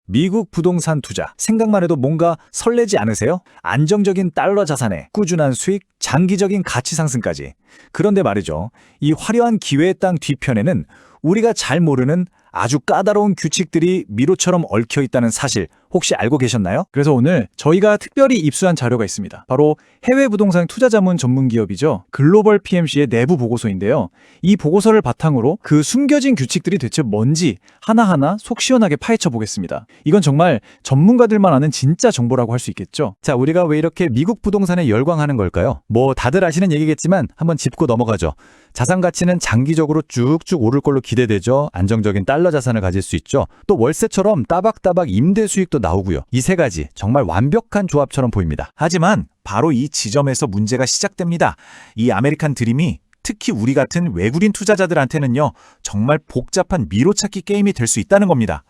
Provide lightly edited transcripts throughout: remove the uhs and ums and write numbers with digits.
미국 부동산 투자. 생각만 해도 뭔가 설레지 않으세요? 안정적인 달러 자산에 꾸준한 수익, 장기적인 가치 상승까지. 그런데 말이죠. 이 화려한 기회의 땅 뒤편에는 우리가 잘 모르는 아주 까다로운 규칙들이 미로처럼 얽혀 있다는 사실 혹시 알고 계셨나요? 그래서 오늘 저희가 특별히 입수한 자료가 있습니다. 바로 해외 부동산 투자 자문 전문 기업이죠. 글로벌 PMC의 내부 보고서인데요. 이 보고서를 바탕으로 그 숨겨진 규칙들이 대체 뭔지 하나하나 속 시원하게 파헤쳐 보겠습니다. 이건 정말 전문가들만 아는 진짜 정보라고 할 수 있겠죠. 자, 우리가 왜 이렇게 미국 부동산에 열광하는 걸까요? 뭐 다들 아시는 얘기겠지만 한번 짚고 넘어가죠. 자산 가치는 장기적으로 쭉쭉 오를 걸로 기대되죠. 안정적인 달러 자산을 가질 수 있죠. 또 월세처럼 따박따박 임대 수익도 나오고요. 이 세 가지 정말 완벽한 조합처럼 보입니다. 하지만 바로 이 지점에서 문제가 시작됩니다. 이 아메리칸 드림이 특히 우리 같은 외국인 투자자들한테는요, 정말 복잡한 미로찾기 게임이 될 수 있다는 겁니다.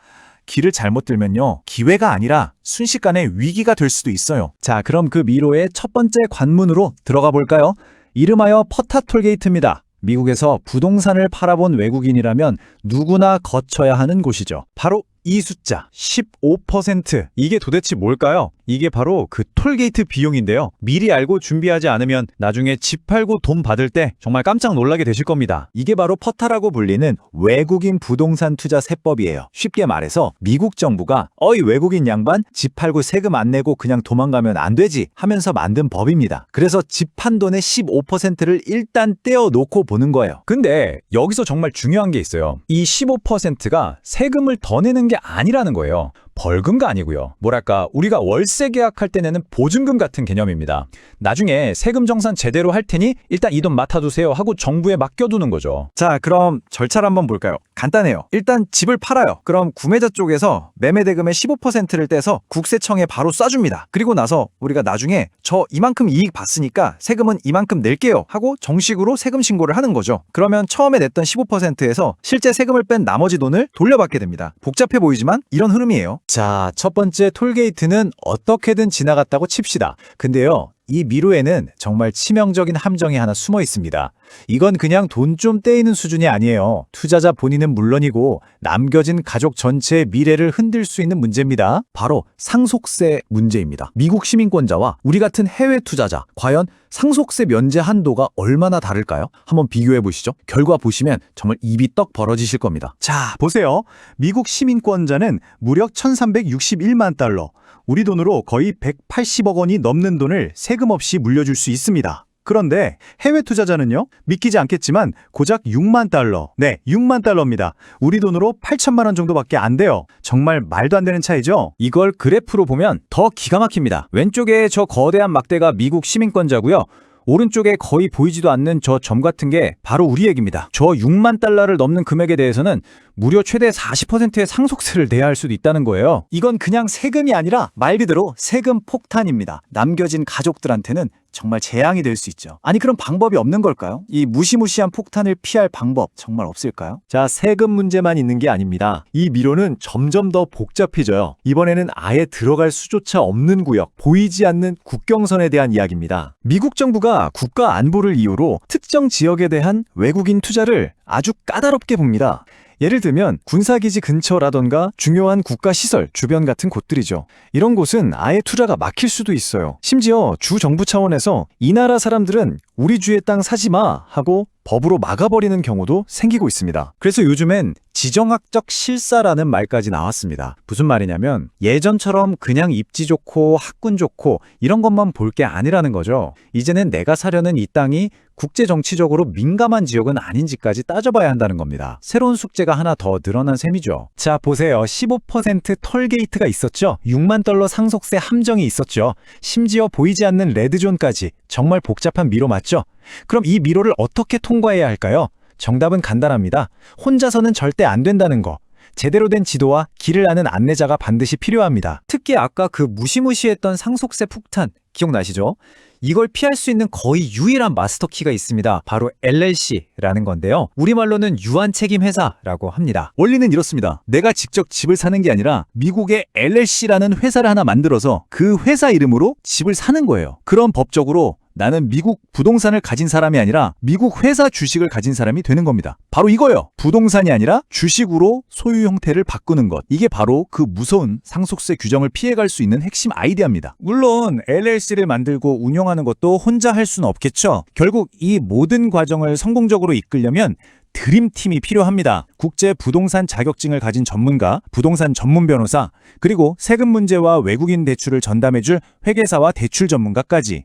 길을 잘못 들면요, 기회가 아니라 순식간에 위기가 될 수도 있어요. 자, 그럼 그 미로의 첫 번째 관문으로 들어가 볼까요? 이름하여 퍼타 톨게이트입니다. 미국에서 부동산을 팔아본 외국인이라면 누구나 거쳐야 하는 곳이죠. 바로 이 숫자 15%. 이게 도대체 뭘까요? 이게 바로 그 톨게이트 비용인데요. 미리 알고 준비하지 않으면 나중에 집 팔고 돈 받을 때 정말 깜짝 놀라게 되실 겁니다. 이게 바로 퍼타라고 불리는 외국인 부동산 투자 세법이에요. 쉽게 말해서 미국 정부가 어이 외국인 양반 집 팔고 세금 안 내고 그냥 도망가면 안 되지 하면서 만든 법입니다. 그래서 집 판 돈의 15%를 일단 떼어놓고 보는 거예요. 근데 여기서 정말 중요한 게 있어요. 이 15%가 세금을 더 내는 게 아니라는 거예요. 벌금가 아니고요. 뭐랄까, 우리가 월세 계약할 때 내는 보증금 같은 개념입니다. 나중에 세금 정산 제대로 할 테니 일단 이 돈 맡아두세요 하고 정부에 맡겨두는 거죠. 자, 그럼 절차를 한번 볼까요? 간단해요. 일단 집을 팔아요. 그럼 구매자 쪽에서 매매 대금의 15%를 떼서 국세청에 바로 쏴줍니다. 그리고 나서 우리가 나중에 저 이만큼 이익 봤으니까 세금은 이만큼 낼게요 하고 정식으로 세금 신고를 하는 거죠. 그러면 처음에 냈던 15%에서 실제 세금을 뺀 나머지 돈을 돌려받게 됩니다. 복잡해 보이지만 이런 흐름이에요. 자, 첫 번째 톨게이트는 어떻게든 지나갔다고 칩시다. 근데요, 이 미로에는 정말 치명적인 함정이 하나 숨어 있습니다. 이건 그냥 돈 좀 떼이는 수준이 아니에요. 투자자 본인은 물론이고 남겨진 가족 전체의 미래를 흔들 수 있는 문제입니다. 바로 상속세 문제입니다. 미국 시민권자와 우리 같은 해외 투자자, 과연 상속세 면제 한도가 얼마나 다를까요? 한번 비교해 보시죠. 결과 보시면 정말 입이 떡 벌어지실 겁니다. 자, 보세요. 미국 시민권자는 무려 1361만 달러, 우리 돈으로 거의 180억 원이 넘는 돈을 세금 없이 물려줄 수 있습니다. 그런데 해외 투자자는요, 믿기지 않겠지만 고작 6만 달러. 네, 6만 달러입니다. 우리 돈으로 8천만 원 정도밖에 안 돼요. 정말 말도 안 되는 차이죠? 이걸 그래프로 보면 더 기가 막힙니다. 왼쪽에 저 거대한 막대가 미국 시민권자고요. 오른쪽에 거의 보이지도 않는 저 점 같은 게 바로 우리 얘기입니다. 저 6만 달러를 넘는 금액에 대해서는 무려 최대 40%의 상속세를 내야 할 수도 있다는 거예요. 이건 그냥 세금이 아니라 말 그대로 세금 폭탄입니다. 남겨진 가족들한테는 정말 재앙이 될 수 있죠. 아니, 그럼 방법이 없는 걸까요? 이 무시무시한 폭탄을 피할 방법 정말 없을까요? 자, 세금 문제만 있는 게 아닙니다. 이 미로는 점점 더 복잡해져요. 이번에는 아예 들어갈 수조차 없는 구역, 보이지 않는 국경선에 대한 이야기입니다. 미국 정부가 국가 안보를 이유로 특정 지역에 대한 외국인 투자를 아주 까다롭게 봅니다. 예를 들면 군사기지 근처라던가 중요한 국가시설 주변 같은 곳들이죠. 이런 곳은 아예 투자가 막힐 수도 있어요. 심지어 주 정부 차원에서 이 나라 사람들은 우리 주의 땅 사지 마 하고 법으로 막아버리는 경우도 생기고 있습니다. 그래서 요즘엔 지정학적 실사라는 말까지 나왔습니다. 무슨 말이냐면 예전처럼 그냥 입지 좋고 학군 좋고 이런 것만 볼 게 아니라는 거죠. 이제는 내가 사려는 이 땅이 국제정치적으로 민감한 지역은 아닌지까지 따져봐야 한다는 겁니다. 새로운 숙제가 하나 더 늘어난 셈이죠. 자, 보세요. 15% 톨게이트가 있었죠. 6만 달러 상속세 함정이 있었죠. 심지어 보이지 않는 레드존까지. 정말 복잡한 미로 맞죠? 그럼 이 미로를 어떻게 통과해야 할까요? 정답은 간단합니다. 혼자서는 절대 안 된다는 거. 제대로 된 지도와 길을 아는 안내자가 반드시 필요합니다. 특히 아까 그 무시무시했던 상속세 폭탄 기억나시죠? 이걸 피할 수 있는 거의 유일한 마스터키가 있습니다. 바로 LLC라는 건데요. 우리말로는 유한책임회사라고 합니다. 원리는 이렇습니다. 내가 직접 집을 사는 게 아니라 미국의 LLC라는 회사를 하나 만들어서 그 회사 이름으로 집을 사는 거예요. 그럼 법적으로 나는 미국 부동산을 가진 사람이 아니라 미국 회사 주식을 가진 사람이 되는 겁니다. 바로 이거예요. 부동산이 아니라 주식으로 소유 형태를 바꾸는 것. 이게 바로 그 무서운 상속세 규정을 피해갈 수 있는 핵심 아이디어입니다. 물론 LLC를 만들고 운영하는 것도 혼자 할 수는 없겠죠. 결국 이 모든 과정을 성공적으로 이끌려면 드림팀이 필요합니다. 국제 부동산 자격증을 가진 전문가, 부동산 전문 변호사, 그리고 세금 문제와 외국인 대출을 전담해줄 회계사와 대출 전문가까지.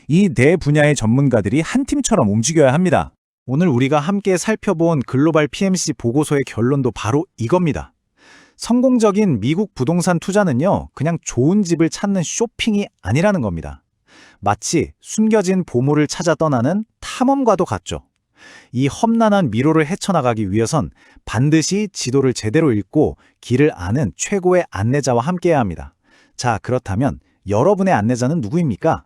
이 네 분야의 전문가들이 한 팀처럼 움직여야 합니다. 오늘 우리가 함께 살펴본 글로벌 PMC 보고서의 결론도 바로 이겁니다. 성공적인 미국 부동산 투자는요, 그냥 좋은 집을 찾는 쇼핑이 아니라는 겁니다. 마치 숨겨진 보물을 찾아 떠나는 탐험과도 같죠. 이 험난한 미로를 헤쳐나가기 위해선 반드시 지도를 제대로 읽고 길을 아는 최고의 안내자와 함께해야 합니다. 자, 그렇다면 여러분의 안내자는 누구입니까?